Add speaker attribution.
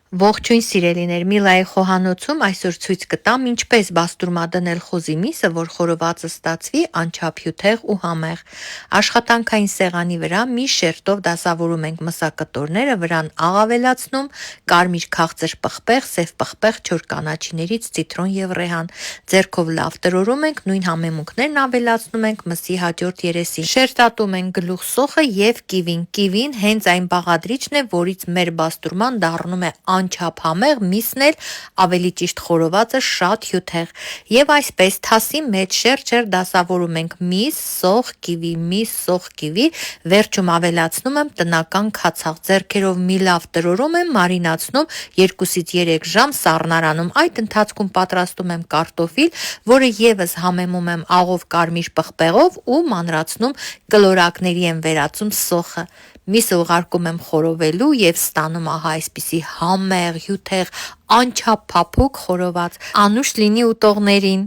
Speaker 1: Ողջույն սիրելիներ, Միլայի խոհանոցում այսօր ցույց կտամ ինչպես բաստուրմա դնել խոզի միսը, որ խորովածը ստացվի անչափ հյութեղ ու համեղ։ Աշխատանքային սեղանի վրա մի շերտով դասավորում ենք մսակտորները, վրան աղ ավելացնում, կարմիր քաղցր պղպեղ, սև պղպեղ, չոր կանաչիներից ցիտրոն եւ ռեհան։ Ձեռքով լավ տրորում ենք, նույն համեմունքներն ավելացնում ենք մսի հաջորդ երեսին։ Շերտատում ենք գլուխ սոխը եւ կիվին։ Կիվին հենց այն բաղադրիչն է, որից մեր բաստուրման դառնում է անչափ համեղ, միսն էլ ավելի ճիշտ խորովածը շատ հյութեղ։ Եվ այսպես թասի մեջ շերտ դասավորում ենք միս, սոխ, կիվի, միս, սոխ, կիվի, վերջում ավելացնում եմ տնական քացախ, ձեռքերով մի լավ տրորում եմ, մարինացնում 2-ից 3 ժամ սառնարանում։ Այդ ընթացքում պատրաստում եմ կարտոֆիլ, որը եւս համեմում եմ աղով, կարմիր պղպեղով ու մանրացնում կլորակների եմ վերածում սոխը։ Միսը ուղարկում եմ խորովելու եւ ստանում ահա այսպիսի համեղ, հյութեղ, անչափ փափուկ խորոված։ Անուշ լինի ուտողներին։